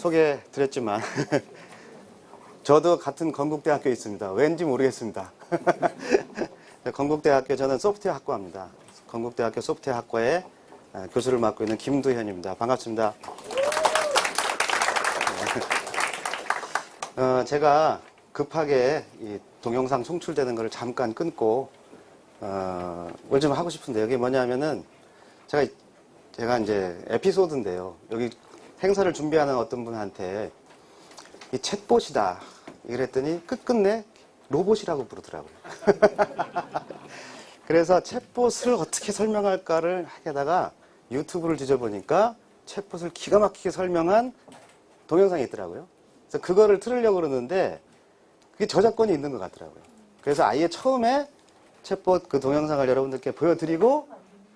소개드렸지만 저도 같은 건국대학교에 있습니다. 왠지 모르겠습니다. 건국대학교 저는 소프트웨어 학과입니다. 건국대학교 소프트웨어 학과에 교수를 맡고 있는 김두현입니다. 반갑습니다. 제가 급하게 이 동영상 송출되는 것을 잠깐 끊고 뭘 좀 하고 싶은데 여기 뭐냐면은 제가 이제 에피소드인데요. 여기 행사를 준비하는 어떤 분한테 이 챗봇이다 이랬더니 끝끝내 로봇이라고 부르더라고요. 그래서 챗봇을 어떻게 설명할까를 하게다가 유튜브를 뒤져보니까 챗봇을 기가 막히게 설명한 동영상이 있더라고요. 그래서 그거를 틀으려고 그러는데 그게 저작권이 있는 것 같더라고요. 그래서 아예 처음에 챗봇 그 동영상을 여러분들께 보여드리고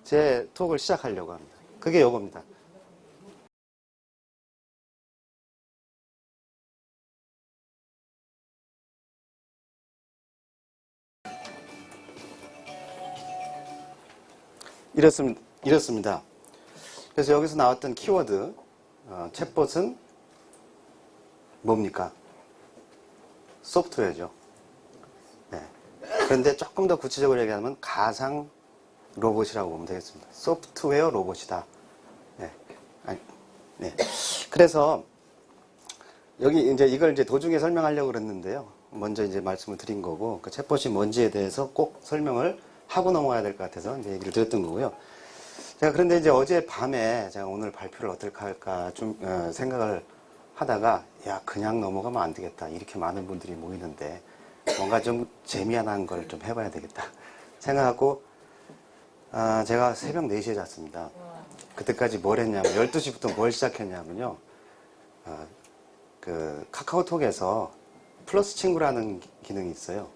제 톡을 시작하려고 합니다. 그게 요겁니다. 이렇습니다. 그래서 여기서 나왔던 키워드, 챗봇은 뭡니까? 소프트웨어죠. 네. 그런데 조금 더 구체적으로 얘기하면 가상 로봇이라고 보면 되겠습니다. 소프트웨어 로봇이다. 네. 네. 그래서 여기 이걸 도중에 설명하려고 그랬는데요. 먼저 말씀을 드린 거고, 그 챗봇이 뭔지에 대해서 꼭 설명을 하고 넘어가야 될 것 같아서 얘기를 드렸던 거고요. 제가 그런데 어제 밤에 제가 오늘 발표를 어떨까 할까 좀 생각을 하다가 그냥 넘어가면 안 되겠다. 이렇게 많은 분들이 모이는데 뭔가 좀 재미난 걸 좀 해봐야 되겠다 생각하고 제가 새벽 4시에 잤습니다. 그때까지 뭘 했냐면 12시부터 뭘 시작했냐면요. 그 카카오톡에서 플러스 친구라는 기능이 있어요.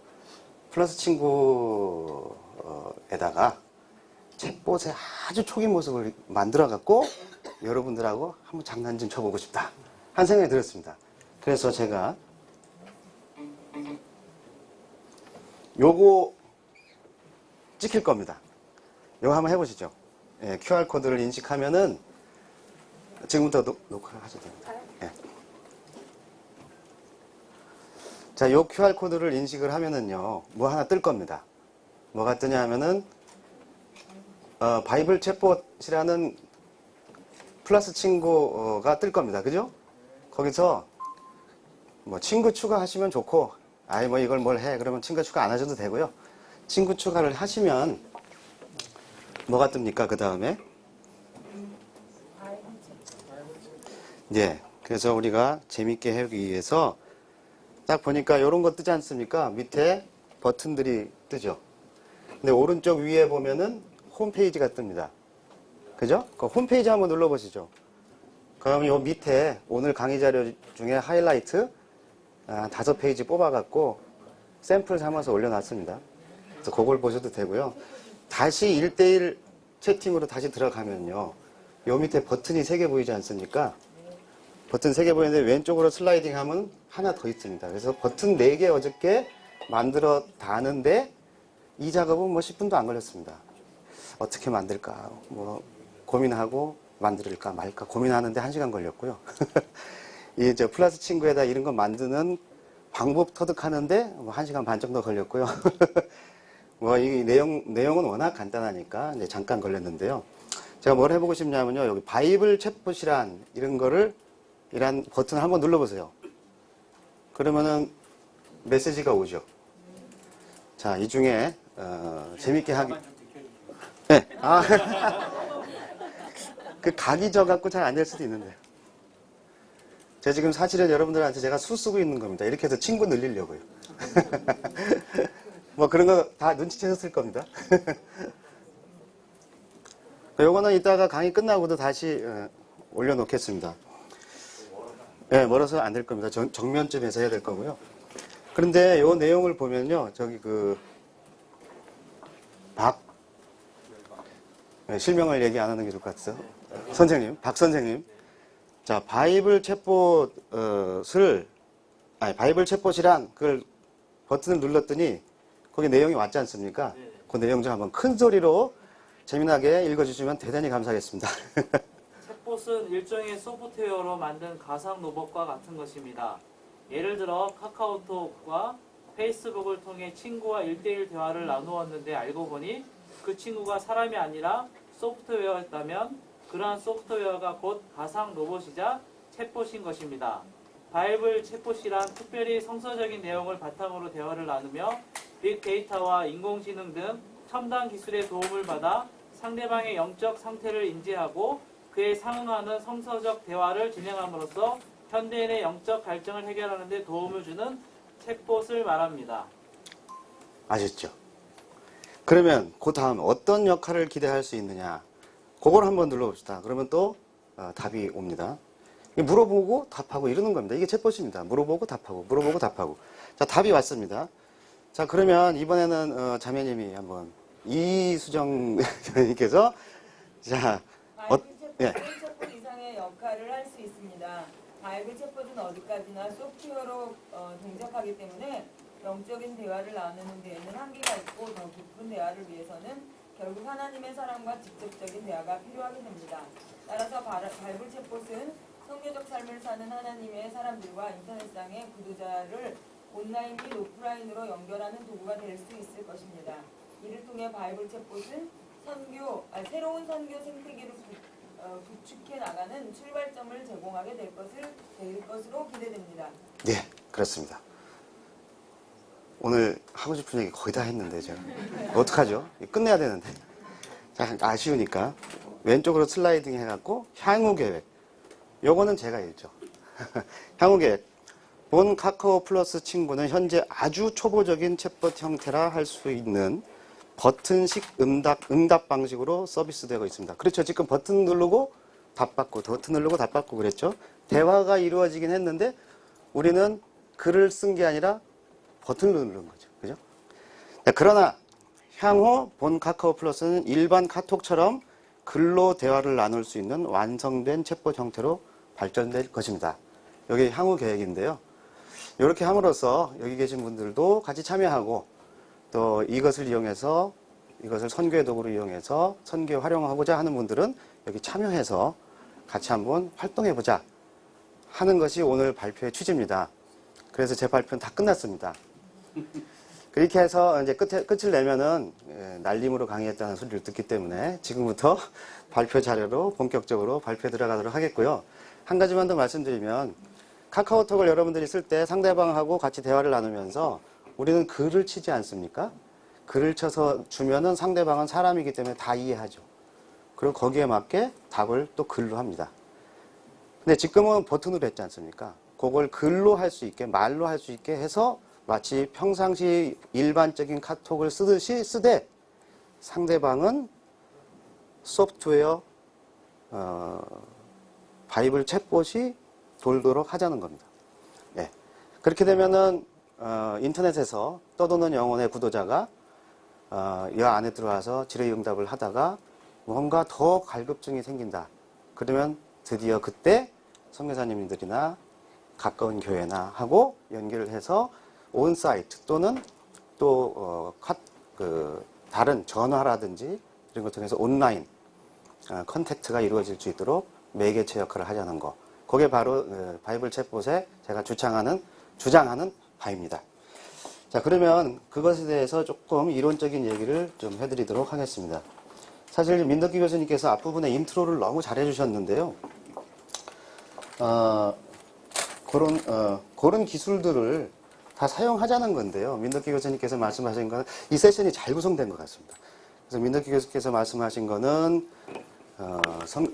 플러스 친구에다가 챗봇의 아주 초기 모습을 만들어 갖고 여러분들하고 한번 장난 좀 쳐보고 싶다 한 생각이 들었습니다. 그래서 제가 요거 찍힐 겁니다. 요거 한번 해보시죠. 예, QR코드를 인식하면은 지금부터 녹화를 하셔도 됩니다. 예. 자, 요 QR코드를 인식을 하면은요, 뭐 하나 뜰 겁니다. 뭐가 뜨냐 하면은, 바이블 챗봇이라는 플러스 친구가 뜰 겁니다. 그죠? 거기서, 뭐, 친구 추가하시면 좋고, 뭐 이걸 뭘 해. 그러면 친구 추가 안 하셔도 되고요. 친구 추가를 하시면, 뭐가 뜹니까? 그 다음에? 예. 그래서 우리가 재밌게 하기 위해서, 딱 보니까 이런 거 뜨지 않습니까? 밑에 버튼들이 뜨죠. 근데 오른쪽 위에 보면은 홈페이지가 뜹니다. 그죠? 그 홈페이지 한번 눌러보시죠. 그럼 요 밑에 오늘 강의 자료 중에 하이라이트 5페이지 뽑아갖고 샘플 삼아서 올려놨습니다. 그래서 그걸 보셔도 되고요. 다시 1대1 채팅으로 다시 들어가면요. 요 밑에 버튼이 3개 보이지 않습니까? 버튼 3개 보이는데 왼쪽으로 슬라이딩 하면 하나 더 있습니다. 그래서 버튼 4개 어저께 만들어 다는데 이 작업은 뭐 10분도 안 걸렸습니다. 어떻게 만들까 뭐 고민하고 만들까 말까 고민하는데 1시간 걸렸고요. 이 플러스 친구에다 이런 거 만드는 방법 터득하는데 뭐 1시간 반 정도 걸렸고요. 뭐 이 내용은 워낙 간단하니까 이제 잠깐 걸렸는데요. 제가 뭘 해보고 싶냐면요. 여기 바이블 챗봇이란 이란 버튼을 한번 눌러보세요. 그러면은 메시지가 오죠. 자, 이 중에 재밌게 하기. 네. 그 각이 져갖고 잘 안 될 수도 있는데. 제가 지금 사실은 여러분들한테 제가 수 쓰고 있는 겁니다. 이렇게 해서 친구 늘리려고요. 뭐 그런 거 다 눈치채셨을 겁니다. 요거는 이따가 강의 끝나고도 다시 올려놓겠습니다. 네, 멀어서 안 될 겁니다. 정면쯤에서 해야 될 거고요. 그런데 요 내용을 보면요. 저기 실명을 얘기 안 하는 게 좋을 것 같아요. 선생님, 박 선생님. 자, 바이블 챗봇이란 그걸 버튼을 눌렀더니 거기 내용이 왔지 않습니까? 그 내용 좀 한번 큰 소리로 재미나게 읽어주시면 대단히 감사하겠습니다. 챗봇은 일종의 소프트웨어로 만든 가상 로봇과 같은 것입니다. 예를 들어 카카오톡과 페이스북을 통해 친구와 1대1 대화를 나누었는데 알고 보니 그 친구가 사람이 아니라 소프트웨어였다면 그러한 소프트웨어가 곧 가상 로봇이자 챗봇인 것입니다. 바이블 챗봇이란 특별히 성서적인 내용을 바탕으로 대화를 나누며 빅데이터와 인공지능 등 첨단 기술의 도움을 받아 상대방의 영적 상태를 인지하고 그에 상응하는 성서적 대화를 진행함으로써 현대인의 영적 갈증을 해결하는 데 도움을 주는 챗봇을 말합니다. 아셨죠? 그러면 그 다음 어떤 역할을 기대할 수 있느냐, 그걸 한번 눌러봅시다. 그러면 또 답이 옵니다. 물어보고 답하고 이러는 겁니다. 이게 챗봇입니다. 물어보고 답하고 물어보고 답하고. 자, 답이 왔습니다. 자, 그러면 이번에는 자매님이 한번 이수정 님께서 자, 바이블 챗봇은 챗봇 이상의 역할을 할 수 있습니다. 바이블 챗봇은 어디까지나 소프트웨어로 동작하기 때문에 영적인 대화를 나누는 데에는 한계가 있고 더 깊은 대화를 위해서는 결국 하나님의 사람과 직접적인 대화가 필요하게 됩니다. 따라서 바이블 챗봇은 성교적 삶을 사는 하나님의 사람들과 인터넷상의 구독자를 온라인 및 오프라인으로 연결하는 도구가 될 수 있을 것입니다. 이를 통해 바이블 챗봇은 새로운 선교 생태계를 구축해 나가는 출발점을 제공하게 될 것으로 기대됩니다. 네, 그렇습니다. 오늘 하고 싶은 얘기 거의 다 했는데 제가 어떡하죠? 끝내야 되는데. 자, 아쉬우니까 왼쪽으로 슬라이딩 해갖고 향후 계획. 요거는 제가 읽죠. 향후 계획. 본 카카오 플러스 친구는 현재 아주 초보적인 챗봇 형태라 할 수 있는 버튼식 응답 방식으로 서비스되고 있습니다. 그렇죠. 지금 버튼 누르고 답받고, 버튼 누르고 답받고 그랬죠. 대화가 이루어지긴 했는데 우리는 글을 쓴 게 아니라 버튼을 누른 거죠. 그죠? 그러나 향후 본 카카오 플러스는 일반 카톡처럼 글로 대화를 나눌 수 있는 완성된 챗봇 형태로 발전될 것입니다. 여기 향후 계획인데요. 이렇게 함으로써 여기 계신 분들도 같이 참여하고 또 이것을 이용해서 이것을 선교의 도구로 이용해서 선교에 활용하고자 하는 분들은 여기 참여해서 같이 한번 활동해보자 하는 것이 오늘 발표의 취지입니다. 그래서 제 발표는 다 끝났습니다. 그렇게 해서 이제 끝을 내면은 날림으로 강의했다는 소리를 듣기 때문에 지금부터 발표 자료로 본격적으로 발표에 들어가도록 하겠고요. 한 가지만 더 말씀드리면 카카오톡을 여러분들이 쓸 때 상대방하고 같이 대화를 나누면서 우리는 글을 치지 않습니까? 글을 쳐서 주면은 상대방은 사람이기 때문에 다 이해하죠. 그리고 거기에 맞게 답을 또 글로 합니다. 근데 지금은 버튼으로 했지 않습니까? 그걸 글로 할 수 있게, 말로 할 수 있게 해서 마치 평상시 일반적인 카톡을 쓰듯이 쓰되 상대방은 소프트웨어 바이블 챗봇이 돌도록 하자는 겁니다. 네. 그렇게 되면은 인터넷에서 떠도는 영혼의 구도자가 이 안에 들어와서 질의응답을 하다가 뭔가 더 갈급증이 생긴다. 그러면 드디어 그때 선교사님들이나 가까운 교회나 하고 연결을 해서 온사이트 또는 또 다른 전화라든지 이런 것 통해서 온라인 컨택트가 이루어질 수 있도록 매개체 역할을 하자는 거. 그게 바로 바이블 챗봇에 제가 주장하는 바입니다. 자, 그러면 그것에 대해서 조금 이론적인 얘기를 좀 해드리도록 하겠습니다. 사실 민덕기 교수님께서 앞부분에 인트로를 너무 잘해주셨는데요. 그런 기술들을 다 사용하자는 건데요. 민덕기 교수님께서 말씀하신 거는 이 세션이 잘 구성된 것 같습니다. 그래서 민덕기 교수께서 말씀하신 거는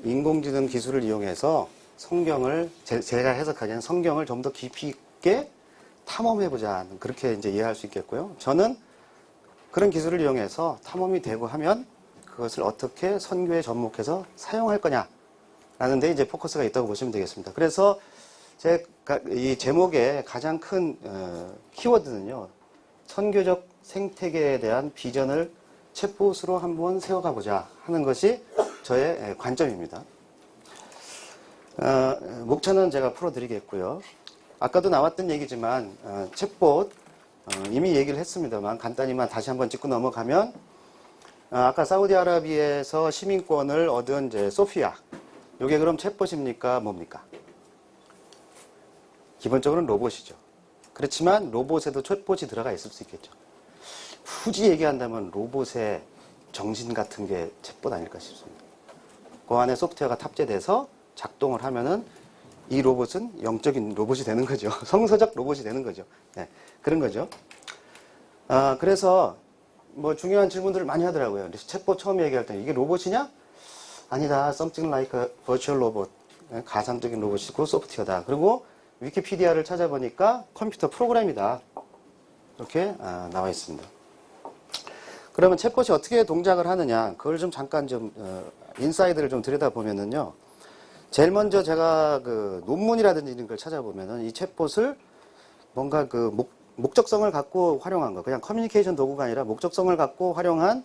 인공지능 기술을 이용해서 성경을 제가 해석하기에는 성경을 좀 더 깊이 있게 탐험해보자 그렇게 이제 이해할 수 있겠고요. 저는 그런 기술을 이용해서 탐험이 되고 하면 그것을 어떻게 선교에 접목해서 사용할 거냐라는 데 이제 포커스가 있다고 보시면 되겠습니다. 그래서 이 제목의 가장 큰 키워드는요. 선교적 생태계에 대한 비전을 챗봇으로 한번 세워가보자 하는 것이 저의 관점입니다. 목차는 제가 풀어드리겠고요. 아까도 나왔던 얘기지만 챗봇 이미 얘기를 했습니다만 간단히만 다시 한번 짚고 넘어가면 아까 사우디아라비아에서 시민권을 얻은 이제 소피아 이게 그럼 챗봇입니까? 뭡니까? 기본적으로는 로봇이죠. 그렇지만 로봇에도 챗봇이 들어가 있을 수 있겠죠. 굳이 얘기한다면 로봇의 정신 같은 게 챗봇 아닐까 싶습니다. 그 안에 소프트웨어가 탑재돼서 작동을 하면은 이 로봇은 영적인 로봇이 되는 거죠. 성서적 로봇이 되는 거죠. 네, 그런 거죠. 그래서 뭐 중요한 질문들을 많이 하더라고요. 챗봇 처음 얘기할 때 이게 로봇이냐? 아니다. Something like a virtual robot. 가상적인 로봇이고 소프트웨어다. 그리고 위키피디아를 찾아보니까 컴퓨터 프로그램이다. 이렇게 나와 있습니다. 그러면 챗봇이 어떻게 동작을 하느냐? 그걸 좀 잠깐 좀 인사이드를 좀 들여다보면은요. 제일 먼저 제가 그 논문이라든지 이런 걸 찾아보면은 이 챗봇을 뭔가 그 목적성을 갖고 활용한 거, 그냥 커뮤니케이션 도구가 아니라 목적성을 갖고 활용한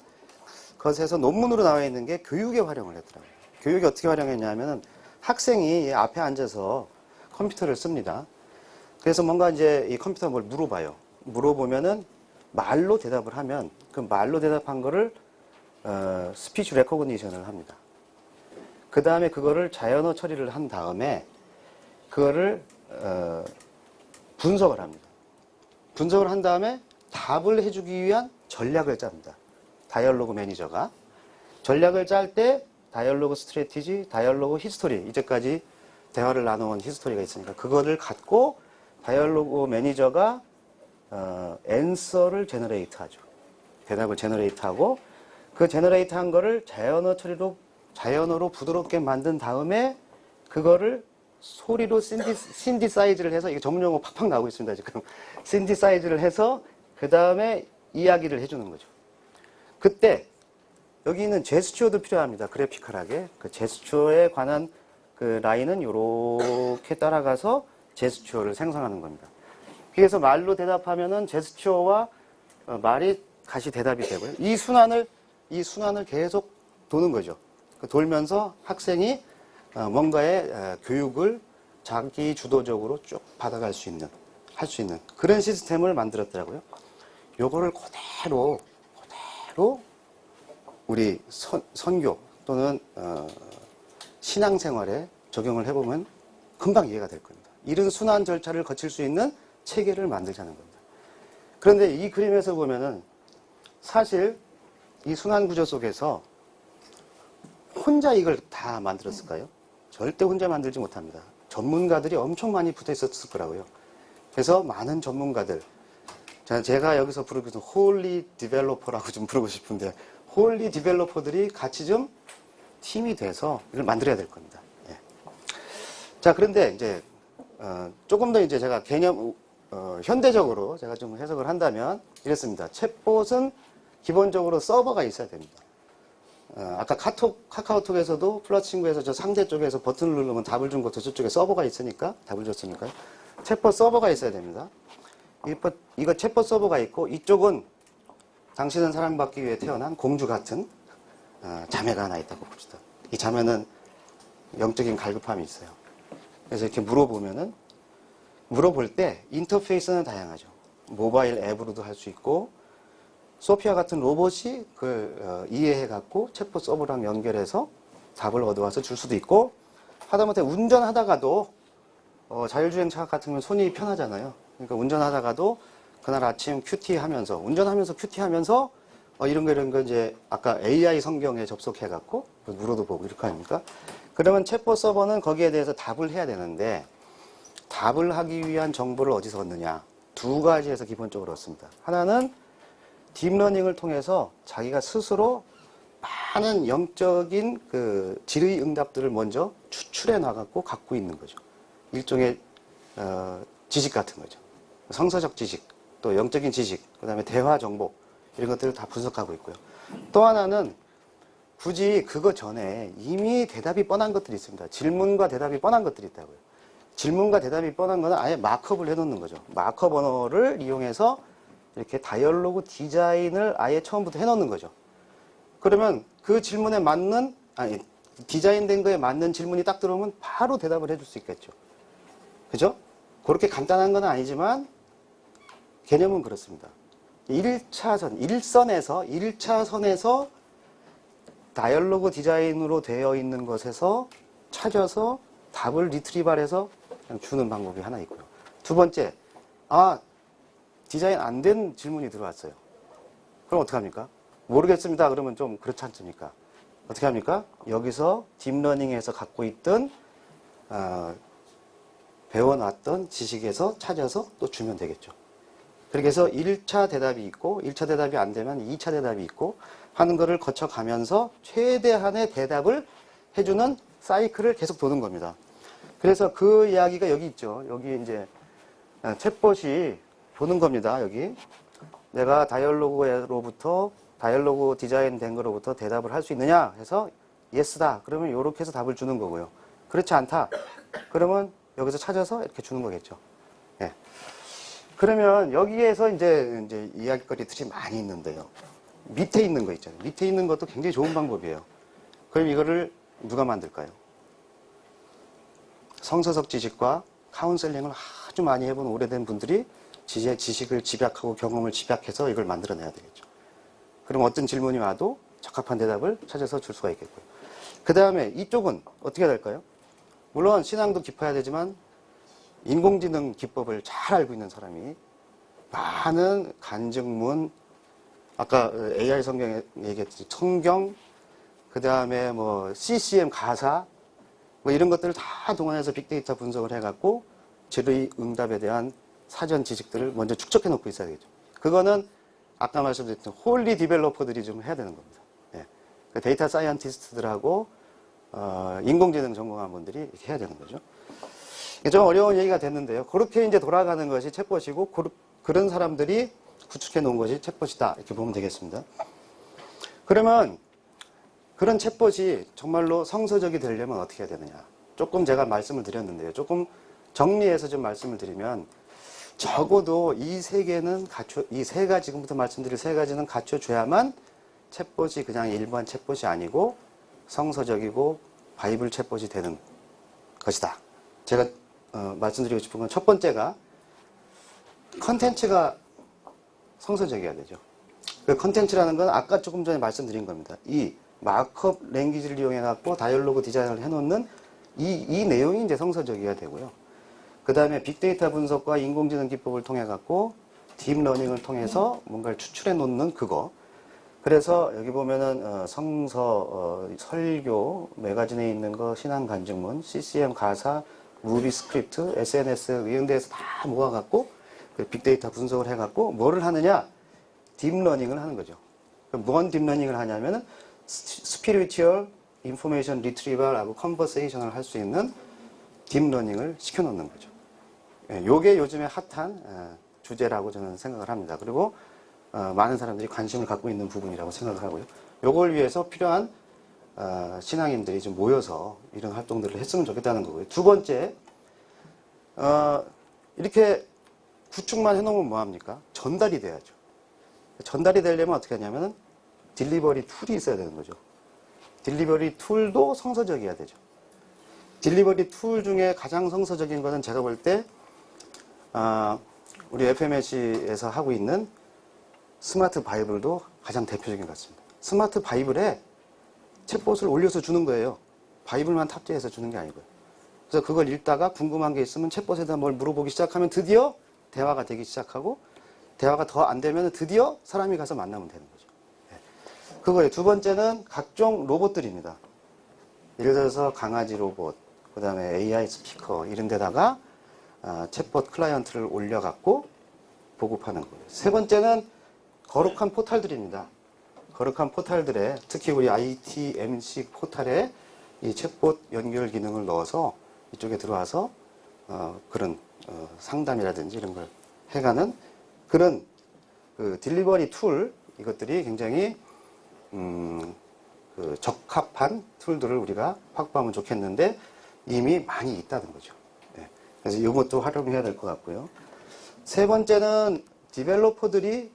것에서 논문으로 나와 있는 게 교육에 활용을 했더라고요. 교육에 어떻게 활용했냐면은 학생이 앞에 앉아서 컴퓨터를 씁니다. 그래서 뭔가 이제 이 컴퓨터가 뭘 물어봐요. 물어보면은 말로 대답을 하면 그 말로 대답한 거를 스피치 레코그니션을 합니다. 그 다음에 그거를 자연어 처리를 한 다음에 그거를 분석을 합니다. 분석을 한 다음에 답을 해주기 위한 전략을 짭니다. 다이얼로그 매니저가. 전략을 짤 때 다이얼로그 스트래티지, 다이얼로그 히스토리, 이제까지 대화를 나눠온 히스토리가 있으니까 그거를 갖고 다이얼로그 매니저가 앤서를 제너레이트 하죠. 대답을 제너레이트 하고 그 제너레이트 한 거를 자연어로 부드럽게 만든 다음에 그거를 소리로 신디사이즈를 해서, 이게 전문용어 팍팍 나오고 있습니다, 지금. 신디사이즈를 해서 그 다음에 이야기를 해주는 거죠. 그때 여기 있는 제스처도 필요합니다. 그래피컬하게. 그 제스처에 관한 그 라인은 이렇게 따라가서 제스처를 생성하는 겁니다. 그래서 말로 대답하면은 제스처와 말이 같이 대답이 되고요. 이 순환을 계속 도는 거죠. 돌면서 학생이 뭔가의 교육을 자기 주도적으로 쭉 받아갈 수 있는, 할 수 있는 그런 시스템을 만들었더라고요. 요거를 그대로 우리 선교 또는 신앙생활에 적용을 해보면 금방 이해가 될 겁니다. 이런 순환 절차를 거칠 수 있는 체계를 만들자는 겁니다. 그런데 이 그림에서 보면은 사실 이 순환 구조 속에서 혼자 이걸 다 만들었을까요? 절대 혼자 만들지 못합니다. 전문가들이 엄청 많이 붙어 있었을 거라고요. 그래서 많은 전문가들, 제가 여기서 부르기도 홀리 디벨로퍼라고 좀 부르고 싶은데, 홀리 디벨로퍼들이 같이 좀 팀이 돼서 이걸 만들어야 될 겁니다. 예. 자, 그런데 이제 조금 더 이제 제가 개념 현대적으로 제가 좀 해석을 한다면 이렇습니다. 챗봇은 기본적으로 서버가 있어야 됩니다. 아까 카카오톡에서도 플러스 친구에서 저 상대 쪽에서 버튼을 누르면 답을 준 것도 저쪽에 서버가 있으니까 답을 줬으니까요. 챗봇 서버가 있어야 됩니다. 이거 챗봇 서버가 있고, 이쪽은 당신은 사랑받기 위해 태어난 공주 같은 자매가 하나 있다고 봅시다. 이 자매는 영적인 갈급함이 있어요. 그래서 이렇게 물어볼 때 인터페이스는 다양하죠. 모바일 앱으로도 할 수 있고, 소피아 같은 로봇이 그걸 이해해갖고 챗봇 서버랑 연결해서 답을 얻어와서 줄 수도 있고, 하다못해 운전하다가도 자율주행차 같은 경우는 손이 편하잖아요. 그러니까 운전하다가도 그날 아침 운전하면서 큐티하면서 이런 거 이제 아까 AI 성경에 접속해갖고 물어도 보고 이렇게 아닙니까? 그러면 챗봇 서버는 거기에 대해서 답을 해야 되는데, 답을 하기 위한 정보를 어디서 얻느냐? 두 가지에서 기본적으로 얻습니다. 하나는 딥러닝을 통해서 자기가 스스로 많은 영적인 그 질의 응답들을 먼저 추출해 나가고 갖고 있는 거죠. 일종의 지식 같은 거죠. 성서적 지식, 또 영적인 지식, 그 다음에 대화 정보, 이런 것들을 다 분석하고 있고요. 또 하나는 굳이 그거 전에 이미 대답이 뻔한 것들이 있습니다. 질문과 대답이 뻔한 것들이 있다고요. 질문과 대답이 뻔한 거는 아예 마크업을 해놓는 거죠. 마크업 언어를 이용해서 이렇게 다이얼로그 디자인을 아예 처음부터 해놓는 거죠. 그러면 그 질문에 맞는, 디자인된 거에 맞는 질문이 딱 들어오면 바로 대답을 해줄 수 있겠죠. 그죠? 그렇게 간단한 건 아니지만 개념은 그렇습니다. 1차선에서 다이얼로그 디자인으로 되어 있는 것에서 찾아서 답을 리트리발해서 그냥 주는 방법이 하나 있고요. 두 번째, 디자인 안 된 질문이 들어왔어요. 그럼 어떻게 합니까? 모르겠습니다. 그러면 좀 그렇지 않습니까? 어떻게 합니까? 여기서 딥러닝에서 갖고 있던 배워놨던 지식에서 찾아서 또 주면 되겠죠. 그렇게 해서 1차 대답이 있고 1차 대답이 안 되면 2차 대답이 있고 하는 거를 거쳐가면서 최대한의 대답을 해주는 사이클을 계속 도는 겁니다. 그래서 그 이야기가 여기 있죠. 여기 이제 챗봇이 보는 겁니다. 여기 내가 다이얼로그 디자인 된 거로부터 대답을 할 수 있느냐 해서 예스다. 그러면 이렇게 해서 답을 주는 거고요. 그렇지 않다. 그러면 여기서 찾아서 이렇게 주는 거겠죠. 예. 그러면 여기에서 이제 이야기거리들이 많이 있는데요. 밑에 있는 거 있잖아요. 밑에 있는 것도 굉장히 좋은 방법이에요. 그럼 이거를 누가 만들까요? 성서적 지식과 카운셀링을 아주 많이 해본 오래된 분들이 지식을 집약하고 경험을 집약해서 이걸 만들어내야 되겠죠. 그럼 어떤 질문이 와도 적합한 대답을 찾아서 줄 수가 있겠고요. 그 다음에 이쪽은 어떻게 될까요? 물론 신앙도 깊어야 되지만 인공지능 기법을 잘 알고 있는 사람이 많은 간증문, 아까 AI 성경에 얘기했듯이 성경, 그 다음에 뭐 CCM 가사, 뭐 이런 것들을 다 동원해서 빅데이터 분석을 해갖고 질의 응답에 대한 사전 지식들을 먼저 축적해 놓고 있어야 되겠죠. 그거는 아까 말씀드렸던 홀리 디벨로퍼들이 좀 해야 되는 겁니다. 예. 그 데이터 사이언티스트들하고 인공지능 전공한 분들이 이렇게 해야 되는 거죠. 좀 어려운 얘기가 됐는데요. 그렇게 이제 돌아가는 것이 챗봇이고 그런 사람들이 구축해 놓은 것이 챗봇이다. 이렇게 보면 되겠습니다. 그러면 그런 챗봇이 정말로 성서적이 되려면 어떻게 해야 되느냐. 조금 제가 말씀을 드렸는데요. 조금 정리해서 좀 말씀을 드리면 적어도 이 세 가지, 지금부터 말씀드릴 세 가지는 갖춰줘야만 챗봇이 그냥 일반 챗봇이 아니고 성서적이고 바이블 챗봇이 되는 것이다. 제가 말씀드리고 싶은 건 첫 번째가 컨텐츠가 성서적이어야 되죠. 그 컨텐츠라는 건 아까 조금 전에 말씀드린 겁니다. 이 마크업 랭귀지를 이용해갖고 다이얼로그 디자인을 해놓는 이 내용이 이제 성서적이어야 되고요. 그 다음에 빅데이터 분석과 인공지능 기법을 통해갖고 딥러닝을 통해서 뭔가를 추출해 놓는 그거. 그래서 여기 보면은 설교, 매거진에 있는 거, 신앙 간증문, CCM 가사, 무비 스크립트, SNS 이런 데에서 다 모아갖고 빅데이터 분석을 해갖고 뭐를 하느냐? 딥러닝을 하는 거죠. 뭔 딥러닝을 하냐면은 스피리추얼 인포메이션 리트리벌하고 컨버세이션을 할 수 있는 딥러닝을 시켜놓는 거죠. 요게 요즘에 핫한 주제라고 저는 생각을 합니다. 그리고 많은 사람들이 관심을 갖고 있는 부분이라고 생각을 하고요. 요걸 위해서 필요한 신앙인들이 좀 모여서 이런 활동들을 했으면 좋겠다는 거고요. 두 번째, 이렇게 구축만 해놓으면 뭐합니까? 전달이 돼야죠. 전달이 되려면 어떻게 하냐면은 딜리버리 툴이 있어야 되는 거죠. 딜리버리 툴도 성서적이어야 되죠. 딜리버리 툴 중에 가장 성서적인 것은 제가 볼 때 우리 FMC에서 하고 있는 스마트 바이블도 가장 대표적인 것 같습니다. 스마트 바이블에 챗봇을 올려서 주는 거예요. 바이블만 탑재해서 주는 게 아니고요. 그래서 그걸 읽다가 궁금한 게 있으면 챗봇에다 뭘 물어보기 시작하면 드디어 대화가 되기 시작하고 대화가 더 안 되면 드디어 사람이 가서 만나면 되는 거죠. 그거예요. 두 번째는 각종 로봇들입니다. 예를 들어서 강아지 로봇, 그 다음에 AI 스피커 이런 데다가 챗봇 클라이언트를 올려갖고 보급하는 거예요. 세 번째는 거룩한 포탈들입니다. 거룩한 포탈들에 특히 우리 ITMC 포탈에 이 챗봇 연결 기능을 넣어서 이쪽에 들어와서 그런 상담이라든지 이런 걸 해가는 그런 그 딜리버리 툴 이것들이 굉장히 그 적합한 툴들을 우리가 확보하면 좋겠는데 이미 많이 있다는 거죠. 네. 그래서 이것도 활용해야 될 것 같고요. 세 번째는 디벨로퍼들이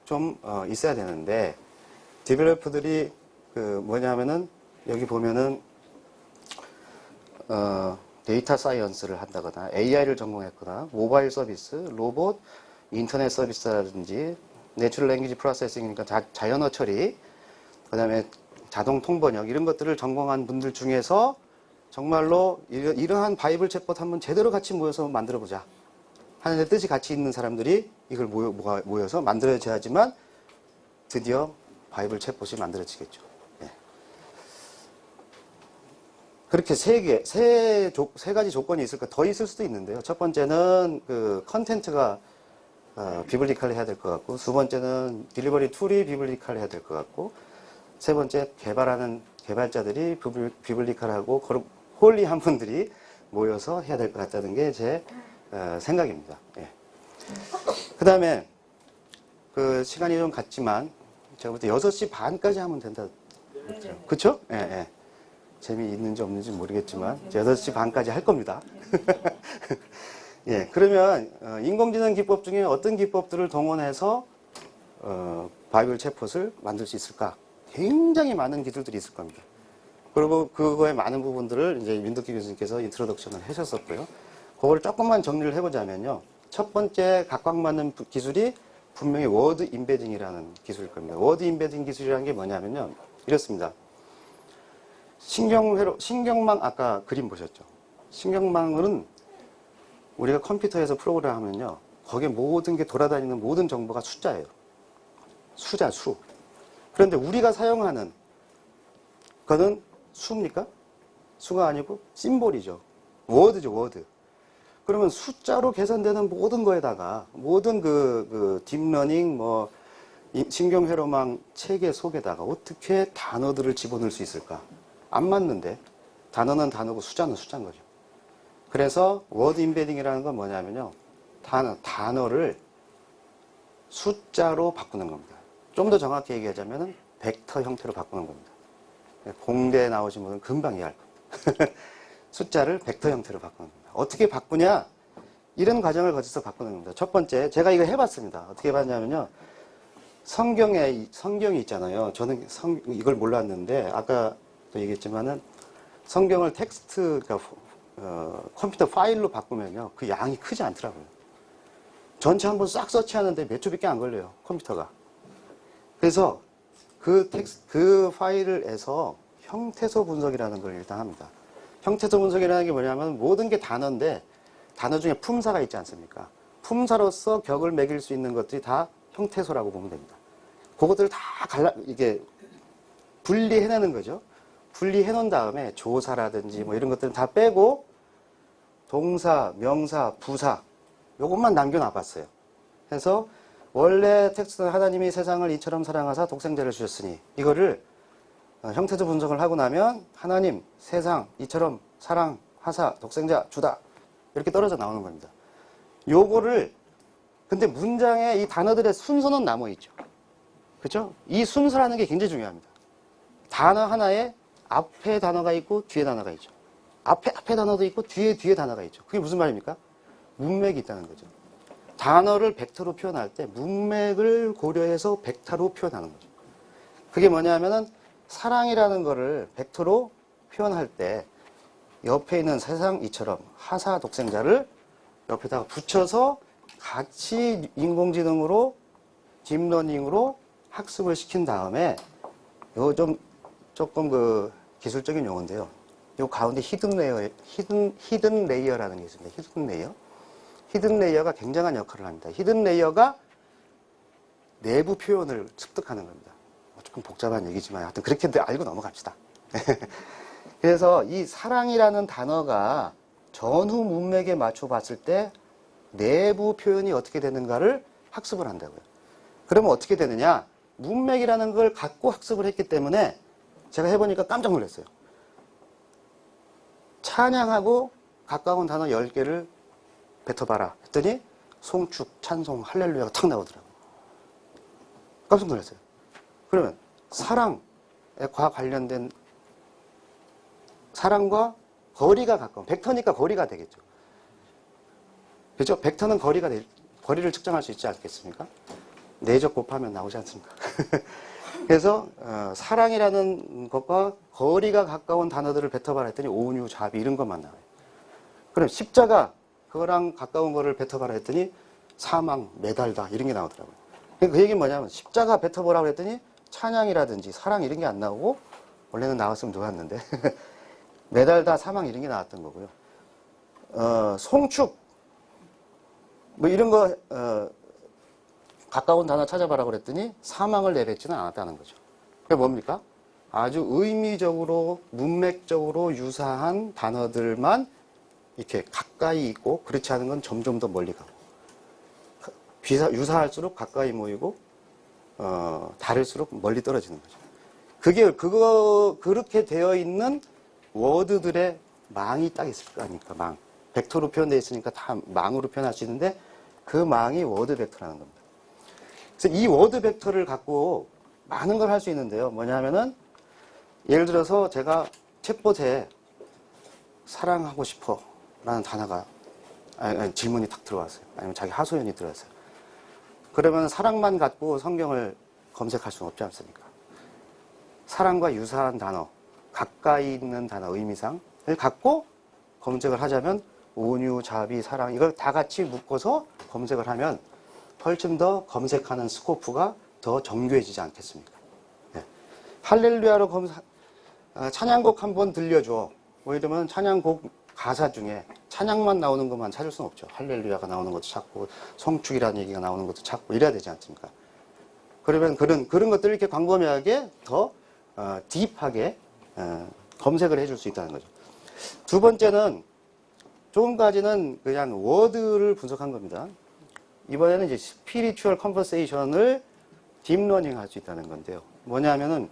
좀 있어야 되는데 디벨로퍼들이 그 뭐냐면은 여기 보면은 데이터 사이언스를 한다거나 AI를 전공했거나 모바일 서비스, 로봇, 인터넷 서비스라든지 내추럴 랭귀지 프로세싱이니까 자연어 처리, 그 다음에 자동 통번역 이런 것들을 전공한 분들 중에서 정말로 이러한 바이블 챗봇 한번 제대로 같이 모여서 만들어보자. 하나님의 뜻이 같이 있는 사람들이 이걸 모여서 만들어져야지만 드디어 바이블 챗봇이 만들어지겠죠. 예. 그렇게 세 가지 조건이 있을까? 더 있을 수도 있는데요. 첫 번째는 그 컨텐츠가 비블리컬 해야 될 것 같고, 두 번째는 딜리버리 툴이 비블리컬 해야 될 것 같고, 세 번째 개발하는 개발자들이 비블리컬하고 홀리한 분들이 모여서 해야 될 것 같다는 게 제 생각입니다. 예. 그 다음에 그 시간이 좀 갔지만 제가 볼 때 6시 반까지 하면 된다. 네네. 그쵸? 예, 예. 재미있는지 없는지 모르겠지만 이제 8시 반까지 할 겁니다. 예, 그러면 인공지능 기법 중에 어떤 기법들을 동원해서 바이블 챗봇을 만들 수 있을까? 굉장히 많은 기술들이 있을 겁니다. 그리고 그거의 많은 부분들을 이제 윤덕기 교수님께서 인트로덕션을 하셨었고요. 그걸 조금만 정리를 해보자면요. 첫 번째 각광받는 기술이 분명히 워드 임베딩이라는 기술일 겁니다. 워드 임베딩 기술이라는 게 뭐냐면요. 이렇습니다. 신경망 아까 그림 보셨죠? 신경망은 우리가 컴퓨터에서 프로그램 하면요. 거기에 모든 게 돌아다니는 모든 정보가 숫자예요. 숫자, 수. 그런데 우리가 사용하는 그거는 수입니까? 수가 아니고 심볼이죠. 워드죠, 워드. 그러면 숫자로 계산되는 모든 거에다가 모든 그 딥러닝 뭐 신경회로망 체계 속에다가 어떻게 단어들을 집어넣을 수 있을까? 안 맞는데 단어는 단어고 숫자는 숫자인 거죠. 그래서 워드 임베딩이라는 건 뭐냐면요. 단어를 숫자로 바꾸는 겁니다. 좀 더 정확히 얘기하자면 벡터 형태로 바꾸는 겁니다. 공대에 나오신 분은 금방 이해할 겁니다. 숫자를 벡터 형태로 바꾸는 겁니다. 어떻게 바꾸냐? 이런 과정을 거쳐서 바꾸는 겁니다. 첫 번째, 제가 이거 해봤습니다. 어떻게 해봤냐면요. 성경이 있잖아요. 저는 이걸 몰랐는데, 아까도 얘기했지만은, 성경을 텍스트, 그러니까, 컴퓨터 파일로 바꾸면요. 그 양이 크지 않더라고요. 전체 한번 싹 서치하는데 몇 초밖에 안 걸려요. 컴퓨터가. 그래서 그 파일에서 형태소 분석이라는 걸 일단 합니다. 형태소 분석이라는 게 뭐냐면 모든 게 단어인데 단어 중에 품사가 있지 않습니까? 품사로서 격을 매길 수 있는 것들이 다 형태소라고 보면 됩니다. 그것들을 다 이게 분리해내는 거죠. 분리해 놓은 다음에 조사라든지 뭐 이런 것들은 다 빼고 동사, 명사, 부사 요것만 남겨놔 봤어요. 그래서 원래 텍스트는 하나님이 세상을 이처럼 사랑하사 독생자를 주셨으니 이거를 형태소 분석을 하고 나면 하나님 세상 이처럼 사랑하사 독생자 주다 이렇게 떨어져 나오는 겁니다. 요거를 근데 문장에 이 단어들의 순서는 남아있죠. 그렇죠? 이 순서라는 게 굉장히 중요합니다. 단어 하나에 앞에 단어가 있고 뒤에 단어가 있죠. 앞에 단어도 있고 뒤에 단어가 있죠. 그게 무슨 말입니까? 문맥이 있다는 거죠. 단어를 벡터로 표현할 때 문맥을 고려해서 벡터로 표현하는 거죠. 그게 뭐냐면은 사랑이라는 거를 벡터로 표현할 때 옆에 있는 세상 이처럼 하사 독생자를 옆에다가 붙여서 같이 인공지능으로 딥러닝으로 학습을 시킨 다음에 요 조금 그 기술적인 용어인데요. 요 가운데 히든 레이어라는 게 있습니다. 히든 레이어. 히든 레이어가 굉장한 역할을 합니다. 히든 레이어가 내부 표현을 습득하는 겁니다. 조금 복잡한 얘기지만 하여튼 그렇게 알고 넘어갑시다. 그래서 이 사랑이라는 단어가 전후 문맥에 맞춰 봤을 때 내부 표현이 어떻게 되는가를 학습을 한다고요. 그러면 어떻게 되느냐? 문맥이라는 걸 갖고 학습을 했기 때문에 제가 해보니까 깜짝 놀랐어요. 찬양하고 가까운 단어 10개를 뱉어봐라 했더니 송축, 찬송, 할렐루야가 탁 나오더라고요. 깜짝 놀랐어요. 그러면 사랑과 관련된 사랑과 거리가 가까운 벡터니까 거리가 되겠죠. 그렇죠? 벡터는 거리를 측정할 수 있지 않겠습니까? 내적 곱하면 나오지 않습니까? 그래서 사랑이라는 것과 거리가 가까운 단어들을 뱉어봐라 했더니 온유, 자비 이런 것만 나와요. 그럼 십자가 그거랑 가까운 거를 뱉어봐라 했더니 사망, 매달다 이런 게 나오더라고요. 그 얘기는 뭐냐면 십자가 뱉어보라고 했더니 찬양이라든지 사랑 이런 게 안 나오고 원래는 나왔으면 좋았는데 매달 다 사망 이런 게 나왔던 거고요. 송축 뭐 이런 거 가까운 단어 찾아봐라 그랬더니 사망을 내뱉지는 않았다는 거죠. 그게 뭡니까? 아주 의미적으로 문맥적으로 유사한 단어들만 이렇게 가까이 있고 그렇지 않은 건 점점 더 멀리 가고 유사할수록 가까이 모이고 다를수록 멀리 떨어지는 거죠. 그렇게 되어 있는 워드들의 망이 딱 있을 거 아닙니까? 망. 벡터로 표현되어 있으니까 다 망으로 표현할 수 있는데 그 망이 워드 벡터라는 겁니다. 그래서 이 워드 벡터를 갖고 많은 걸 할 수 있는데요. 뭐냐면은 예를 들어서 제가 챗봇에 사랑하고 싶어 라는 단어가 질문이 딱 들어왔어요. 아니면 자기 하소연이 들어왔어요. 그러면 사랑만 갖고 성경을 검색할 수는 없지 않습니까? 사랑과 유사한 단어, 가까이 있는 단어 의미상을 갖고 검색을 하자면 온유, 자비, 사랑 이걸 다 같이 묶어서 검색을 하면 훨씬 더 검색하는 스코프가 더 정교해지지 않겠습니까? 네. 할렐루야로 찬양곡 한번 들려줘. 뭐 이러면 찬양곡 가사 중에 찬양만 나오는 것만 찾을 수는 없죠. 할렐루야가 나오는 것도 찾고 성축이라는 얘기가 나오는 것도 찾고 이래야 되지 않습니까? 그러면 그런 것들을 이렇게 광범위하게 더 딥하게 검색을 해줄 수 있다는 거죠. 두 번째는 조금까지는 그냥 워드를 분석한 겁니다. 이번에는 이제 스피리추얼 컨버세이션을 딥러닝 할 수 있다는 건데요. 뭐냐면은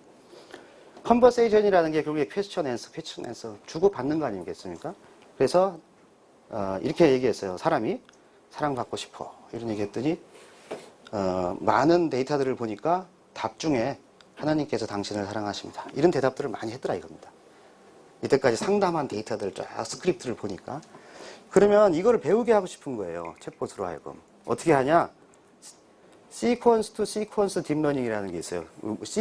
컨버세이션이라는 게 결국에 퀘스천 앤서 주고받는 거 아니겠습니까? 그래서 이렇게 얘기했어요. 사람이 사랑받고 싶어 이런 얘기했더니 많은 데이터들을 보니까 답 중에 하나님께서 당신을 사랑하십니다. 이런 대답들을 많이 했더라 이겁니다. 이때까지 상담한 데이터들 쫙 스크립트를 보니까 그러면 이거를 배우게 하고 싶은 거예요. 챗봇으로 하여금. 어떻게 하냐? 시퀀스 투 시퀀스 딥러닝이라는 게 있어요.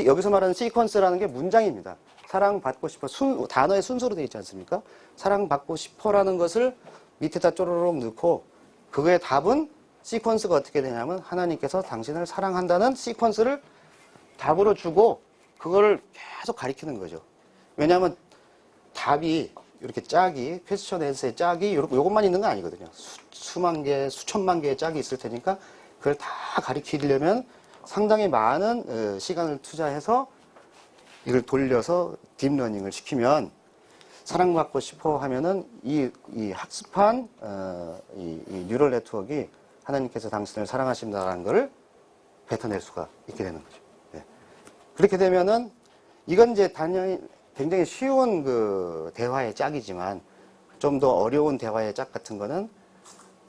여기서 말하는 시퀀스라는 게 문장입니다. 사랑받고 싶어. 단어의 순서로 되어 있지 않습니까? 사랑받고 싶어라는 것을 밑에다 쪼르륵 넣고 그거의 답은 시퀀스가 어떻게 되냐면 하나님께서 당신을 사랑한다는 시퀀스를 답으로 주고 그거를 계속 가리키는 거죠. 왜냐하면 답이 이렇게 짝이 퀘스천 앤서의 짝이 요것만 있는 건 아니거든요. 수만 개, 수천만 개의 짝이 있을 테니까 그걸 다 가리키려면 상당히 많은 시간을 투자해서 이걸 돌려서 딥러닝을 시키면 사랑받고 싶어 하면은 이 학습한 이 뉴럴 네트워크가 하나님께서 당신을 사랑하신다라는 것을 뱉어낼 수가 있게 되는 거죠. 네. 그렇게 되면은 이건 이제 단연히 굉장히 쉬운 그 대화의 짝이지만 좀 더 어려운 대화의 짝 같은 거는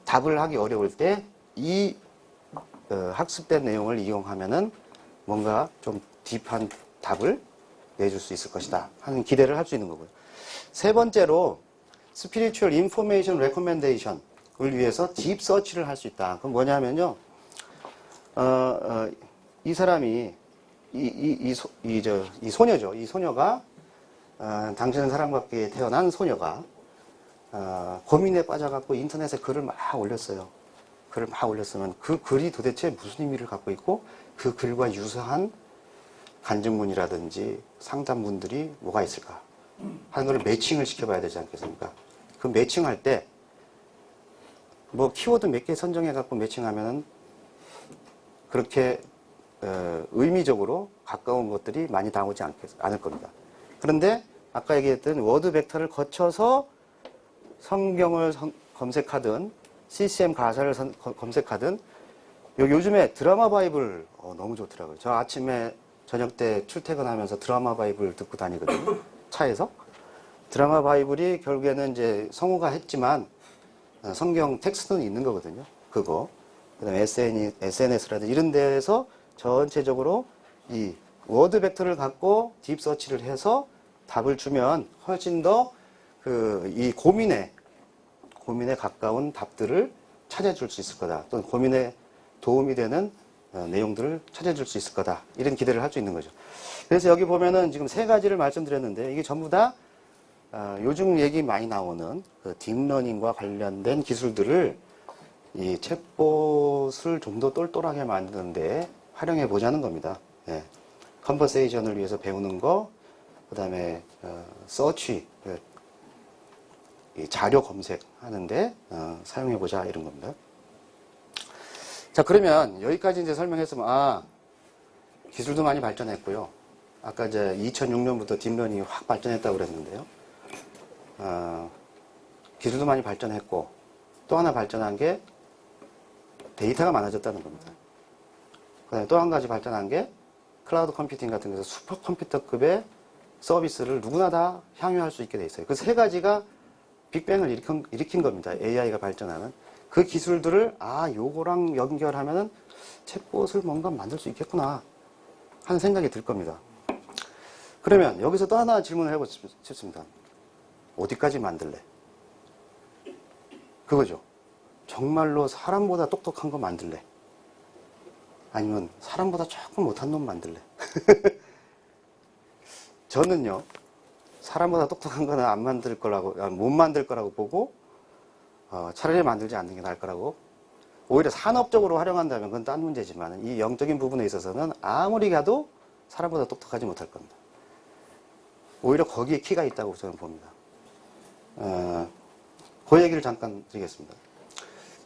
답을 하기 어려울 때 이 학습된 내용을 이용하면은 뭔가 좀 딥한 답을 내줄 수 있을 것이다 하는 기대를 할 수 있는 거고요. 세 번째로 스피리추얼 인포메이션 레코멘데이션을 위해서 딥 서치를 할 수 있다. 그건 뭐냐면요. 이 사람이 이 소녀죠. 이 소녀가 당신은 사랑받기에 태어난 소녀가 고민에 빠져갖고 인터넷에 글을 막 올렸어요. 글을 막 올렸으면 그 글이 도대체 무슨 의미를 갖고 있고 그 글과 유사한 간증문이라든지 상담문들이 뭐가 있을까 하는 걸 매칭을 시켜봐야 되지 않겠습니까? 그 매칭할 때 뭐 키워드 몇 개 선정해갖고 매칭하면은 그렇게 의미적으로 가까운 것들이 많이 나오지 않을 겁니다. 그런데 아까 얘기했던 워드 벡터를 거쳐서 성경을 검색하든 CCM 가사를 검색하든 요즘에 드라마 바이블 너무 좋더라고요. 저 아침에 저녁 때 출퇴근하면서 드라마 바이블 듣고 다니거든요. 차에서. 드라마 바이블이 결국에는 이제 성우가 했지만 성경 텍스트는 있는 거거든요. 그거. 그다음에 SNS라든지 이런 데에서 전체적으로 이 워드 벡터를 갖고 딥 서치를 해서 답을 주면 훨씬 더 이 고민에 가까운 답들을 찾아줄 수 있을 거다. 또는 고민에 도움이 되는 내용들을 찾아줄 수 있을 거다. 이런 기대를 할 수 있는 거죠. 그래서 여기 보면은 지금 세 가지를 말씀드렸는데 이게 전부 다 요즘 얘기 많이 나오는 그 딥러닝과 관련된 기술들을 이 챗봇을 좀 더 똘똘하게 만드는데 활용해 보자는 겁니다. 예. 컨버세이션을 위해서 배우는 거, 그 다음에 서치, 이 자료 검색하는데 사용해보자 이런 겁니다. 자, 그러면 여기까지 이제 설명했으면 기술도 많이 발전했고요. 아까 이제 2006년부터 딥러닝이 확 발전했다고 그랬는데요. 기술도 많이 발전했고 또 하나 발전한 게 데이터가 많아졌다는 겁니다. 그다음에 또 한 가지 발전한 게 클라우드 컴퓨팅 같은 데서 슈퍼컴퓨터급의 서비스를 누구나 다 향유할 수 있게 돼 있어요. 그 세 가지가 빅뱅을 일으킨 겁니다. AI가 발전하는. 그 기술들을 요거랑 연결하면은 챗봇을 뭔가 만들 수 있겠구나 하는 생각이 들 겁니다. 그러면 여기서 또 하나 질문을 해보고 싶습니다. 어디까지 만들래? 그거죠. 정말로 사람보다 똑똑한 거 만들래? 아니면 사람보다 조금 못한 놈 만들래? 저는요, 사람보다 똑똑한 거는 안 만들 거라고, 못 만들 거라고 보고, 차라리 만들지 않는 게 나을 거라고. 오히려 산업적으로 활용한다면 그건 딴 문제지만, 이 영적인 부분에 있어서는 아무리 가도 사람보다 똑똑하지 못할 겁니다. 오히려 거기에 키가 있다고 저는 봅니다. 그 얘기를 잠깐 드리겠습니다.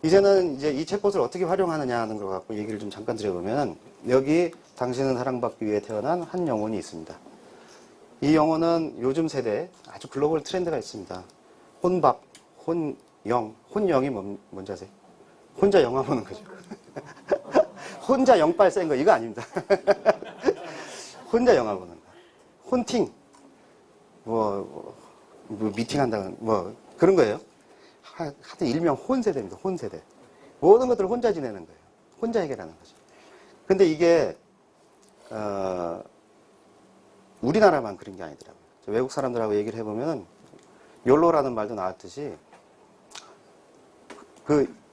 이제는 이제 이 챗봇을 어떻게 활용하느냐 하는 걸 갖고 얘기를 좀 잠깐 드려보면, 여기 당신은 사랑받기 위해 태어난 한 영혼이 있습니다. 이 영혼은 요즘 세대에 아주 글로벌 트렌드가 있습니다. 혼밥, 혼영, 혼영이 뭔지 아세요? 혼자 영화 보는 거죠. 혼자 영빨 센 거 이거 아닙니다. 혼자 영화 보는 거. 혼팅, 미팅 한다는, 그런 거예요. 하여튼 일명 혼세대입니다. 혼세대. 모든 것들을 혼자 지내는 거예요. 혼자 해결하는 거죠. 근데 이게, 우리나라만 그런 게 아니더라고요. 외국 사람들하고 얘기를 해보면, 욜로라는 말도 나왔듯이,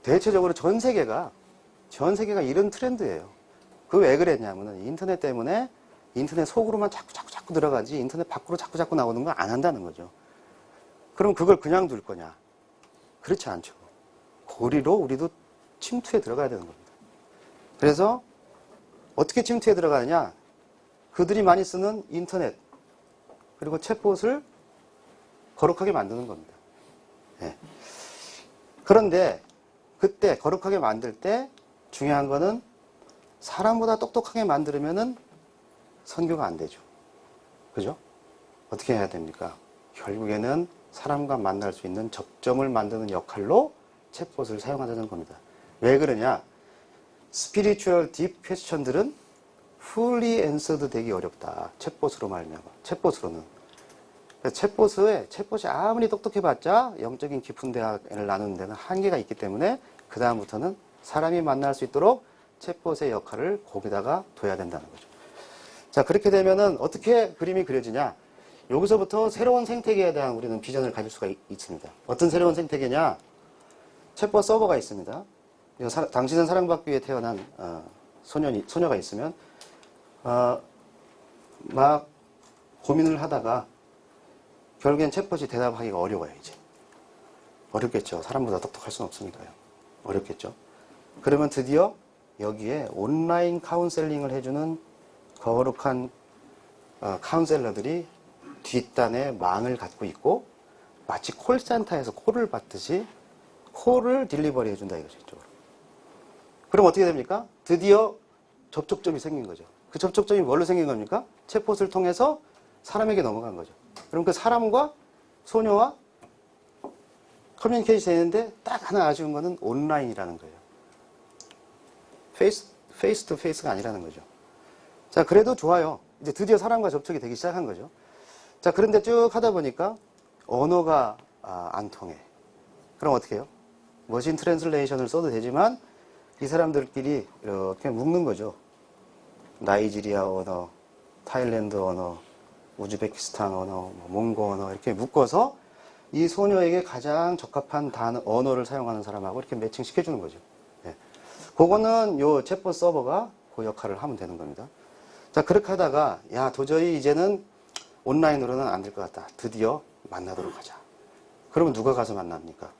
대체적으로 전 세계가 이런 트렌드예요. 왜 그랬냐면은, 인터넷 때문에 인터넷 속으로만 자꾸 들어가지, 인터넷 밖으로 자꾸 나오는 거 안 한다는 거죠. 그럼 그걸 그냥 둘 거냐? 그렇지 않죠. 고리로 우리도 침투에 들어가야 되는 겁니다. 그래서 어떻게 침투에 들어가느냐? 그들이 많이 쓰는 인터넷 그리고 챗봇을 거룩하게 만드는 겁니다. 네. 그런데 그때 거룩하게 만들 때 중요한 거는 사람보다 똑똑하게 만들면은 선교가 안 되죠. 그죠? 어떻게 해야 됩니까? 결국에는 사람과 만날 수 있는 접점을 만드는 역할로 챗봇을 사용하자는 겁니다. 왜 그러냐? 스피리추얼 딥 퀘스천들은 fully answered 되기 어렵다. 챗봇으로 말미암아. 챗봇으로는. 챗봇이 아무리 똑똑해봤자 영적인 깊은 대화를 나누는 데는 한계가 있기 때문에 그 다음부터는 사람이 만날 수 있도록 챗봇의 역할을 거기다가 둬야 된다는 거죠. 자, 그렇게 되면은 어떻게 그림이 그려지냐? 여기서부터 새로운 생태계에 대한 우리는 비전을 가질 수가 있습니다. 어떤 새로운 생태계냐? 챗봇 서버가 있습니다. 당신은 사랑받기 위해 태어난 소녀가 있으면 막 고민을 하다가 결국엔 챗봇이 대답하기가 어려워요. 이제 어렵겠죠. 사람보다 똑똑할 수는 없으니까요. 어렵겠죠. 그러면 드디어 여기에 온라인 카운셀링을 해주는 거룩한 카운셀러들이 뒷단에 망을 갖고 있고 마치 콜센터에서 콜을 받듯이 콜을 딜리버리 해준다 이거죠. 이쪽으로. 그럼 어떻게 됩니까? 드디어 접촉점이 생긴 거죠. 그 접촉점이 뭘로 생긴 겁니까? 챗봇을 통해서 사람에게 넘어간 거죠. 그럼 그 사람과 소녀와 커뮤니케이션이 되는데 딱 하나 아쉬운 거는 온라인이라는 거예요. 페이스 투 페이스가 아니라는 거죠. 자, 그래도 좋아요. 이제 드디어 사람과 접촉이 되기 시작한 거죠. 자, 그런데 쭉 하다 보니까 언어가 안 통해. 그럼 어떻게 해요? 머신 트랜슬레이션을 써도 되지만 이 사람들끼리 이렇게 묶는 거죠. 나이지리아 언어, 타일랜드 언어, 우즈베키스탄 언어, 몽고 언어 이렇게 묶어서 이 소녀에게 가장 적합한 언어를 사용하는 사람하고 이렇게 매칭시켜주는 거죠. 네. 그거는 요 챗봇 서버가 그 역할을 하면 되는 겁니다. 자, 그렇게 하다가 야, 도저히 이제는 온라인으로는 안 될 것 같다. 드디어 만나도록 하자. 그러면 누가 가서 만납니까?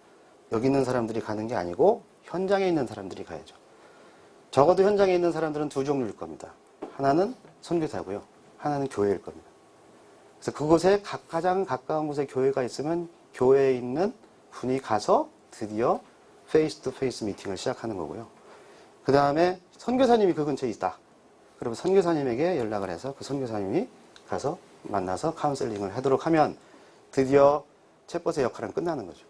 여기 있는 사람들이 가는 게 아니고 현장에 있는 사람들이 가야죠. 적어도 현장에 있는 사람들은 두 종류일 겁니다. 하나는 선교사고요. 하나는 교회일 겁니다. 그래서 그곳에 가장 가까운 곳에 교회가 있으면 교회에 있는 분이 가서 드디어 페이스 투 페이스 미팅을 시작하는 거고요. 그 다음에 선교사님이 그 근처에 있다. 그러면 선교사님에게 연락을 해서 그 선교사님이 가서 만나서 카운셀링을 하도록 하면 드디어 챗봇의 역할은 끝나는 거죠.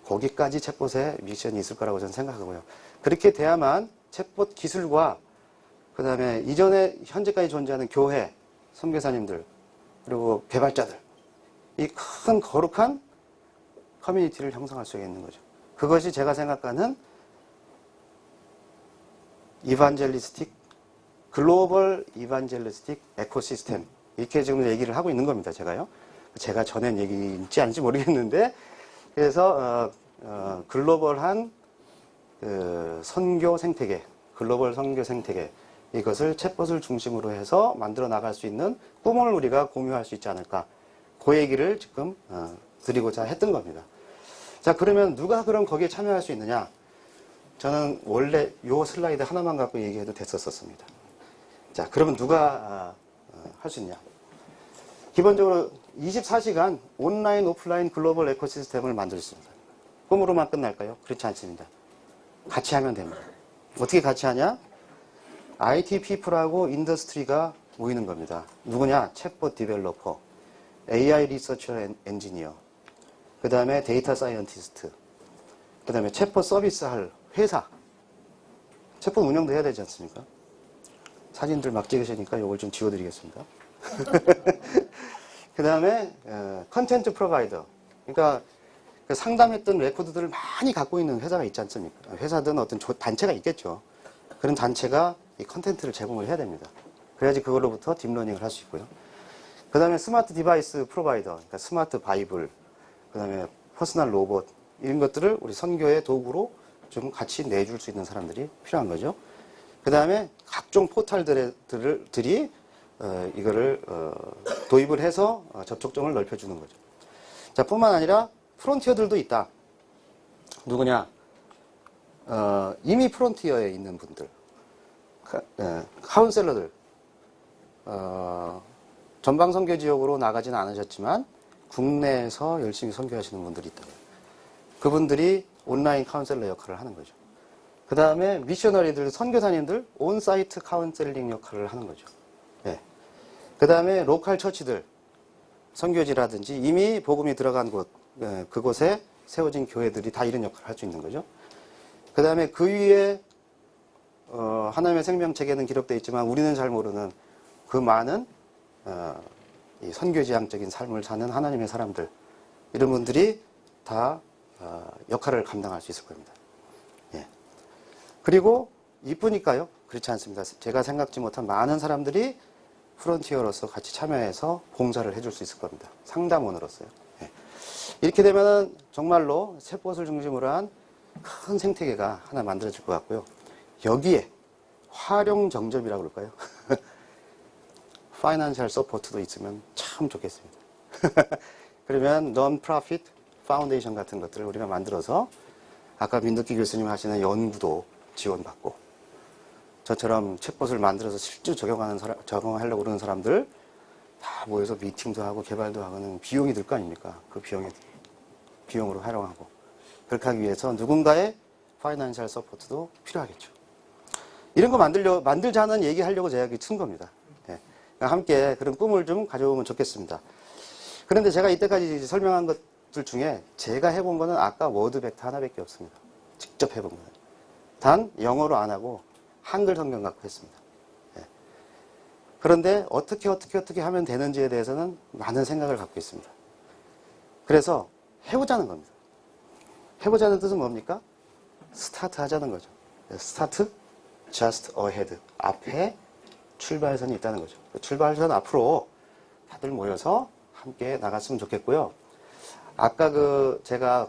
거기까지 챗봇의 미션이 있을 거라고 저는 생각하고요. 그렇게 돼야만 챗봇 기술과 그 다음에 이전에 현재까지 존재하는 교회, 선교사님들, 그리고 개발자들, 이 큰 거룩한 커뮤니티를 형성할 수 있는 거죠. 그것이 제가 생각하는 이반젤리스틱, 글로벌 이반젤리스틱 에코시스템, 이렇게 지금 얘기를 하고 있는 겁니다, 제가요. 제가 전엔 얘기인지 아닌지 모르겠는데, 그래서 글로벌한 선교 생태계, 글로벌 선교 생태계, 이것을 챗봇을 중심으로 해서 만들어 나갈 수 있는 꿈을 우리가 공유할 수 있지 않을까, 그 얘기를 지금 드리고자 했던 겁니다. 자, 그러면 누가 그럼 거기에 참여할 수 있느냐? 저는 원래 요 슬라이드 하나만 갖고 얘기해도 됐었습니다. 자, 그러면 누가 할 수 있냐? 기본적으로 24시간 온라인, 오프라인 글로벌 에코시스템을 만들 수 있습니다. 꿈으로만 끝날까요? 그렇지 않습니다. 같이 하면 됩니다. 어떻게 같이 하냐? IT 피플하고 인더스트리가 모이는 겁니다. 누구냐? 챗봇 디벨로퍼, AI 리서처 엔지니어, 그 다음에 데이터 사이언티스트, 그 다음에 챗봇 서비스 할 회사, 챗봇 운영도 해야 되지 않습니까? 사진들 막 찍으시니까 이걸 좀 지워드리겠습니다. 그 다음에 컨텐트 프로바이더, 그러니까 그 상담했던 레코드들을 많이 갖고 있는 회사가 있지 않습니까? 회사든 어떤 단체가 있겠죠. 그런 단체가 이 컨텐츠를 제공을 해야 됩니다. 그래야지 그걸로부터 딥러닝을 할 수 있고요. 그 다음에 스마트 디바이스 프로바이더, 그러니까 스마트 바이블, 그 다음에 퍼스널 로봇, 이런 것들을 우리 선교의 도구로 좀 같이 내줄 수 있는 사람들이 필요한 거죠. 그 다음에 각종 포털들이 이거를 도입을 해서 접촉점을 넓혀주는 거죠. 자, 뿐만 아니라 프론티어들도 있다. 누구냐? 이미 프론티어에 있는 분들, 카운셀러들, 전방 선교 지역으로 나가지는 않으셨지만 국내에서 열심히 선교하시는 분들이 있다. 그분들이 온라인 카운셀러 역할을 하는 거죠. 그 다음에 미셔너리들, 선교사님들 온사이트 카운셀링 역할을 하는 거죠. 네. 그 다음에 로컬 처치들, 선교지라든지 이미 복음이 들어간 곳, 그곳에 세워진 교회들이 다 이런 역할을 할 수 있는 거죠. 그 다음에 그 위에 하나님의 생명책에는 기록되어 있지만 우리는 잘 모르는 그 많은 이 선교지향적인 삶을 사는 하나님의 사람들, 이런 분들이 다 역할을 감당할 수 있을 겁니다. 예. 그리고 이쁘니까요. 그렇지 않습니다. 제가 생각지 못한 많은 사람들이 프론티어로서 같이 참여해서 봉사를 해줄 수 있을 겁니다. 상담원으로서요. 예. 이렇게 되면 정말로 챗봇을 중심으로 한 큰 생태계가 하나 만들어질 것 같고요. 여기에 활용 정점이라고 그럴까요? 파이낸셜 서포트도 있으면 참 좋겠습니다. 그러면 non-profit 파운데이션 같은 것들을 우리가 만들어서 아까 민덕기 교수님 하시는 연구도 지원받고, 저처럼 챗봇을 만들어서 실제로 적용하려고 그러는 사람들 다 모여서 미팅도 하고 개발도 하고는 비용이 들 거 아닙니까? 그 비용으로 활용하고, 그렇게 하기 위해서 누군가의 파이낸셜 서포트도 필요하겠죠. 이런 거 만들자는 얘기하려고 제가 여기 친 겁니다. 예. 그러니까 함께 그런 꿈을 좀 가져오면 좋겠습니다. 그런데 제가 이때까지 설명한 것들 중에 제가 해본 거는 아까 워드 벡터 하나밖에 없습니다. 직접 해본 거는. 단 영어로 안 하고 한글 성경 갖고 했습니다. 예. 그런데 어떻게 하면 되는지에 대해서는 많은 생각을 갖고 있습니다. 그래서 해보자는 겁니다. 해보자는 뜻은 뭡니까? 스타트 하자는 거죠. 스타트, just ahead. 앞에 출발선이 있다는 거죠. 출발선 앞으로 다들 모여서 함께 나갔으면 좋겠고요. 아까 제가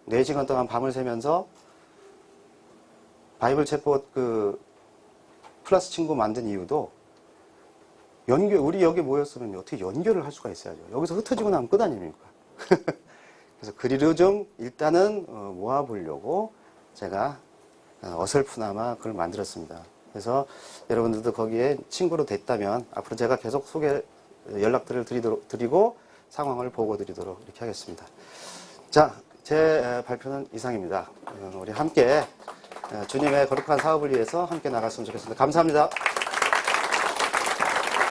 4시간 동안 밤을 새면서 바이블 챗봇 플러스 친구 만든 이유도 우리 여기 모였으면 어떻게 연결을 할 수가 있어야죠. 여기서 흩어지고 나면 끝 아닙니까? 그래서 그리로 좀 일단은 모아보려고 제가 어설프나마 그걸 만들었습니다. 그래서 여러분들도 거기에 친구로 됐다면 앞으로 제가 계속 연락들을 드리고 상황을 보고 드리도록 이렇게 하겠습니다. 자, 제 발표는 이상입니다. 우리 함께 주님의 거룩한 사업을 위해서 함께 나갔으면 좋겠습니다. 감사합니다.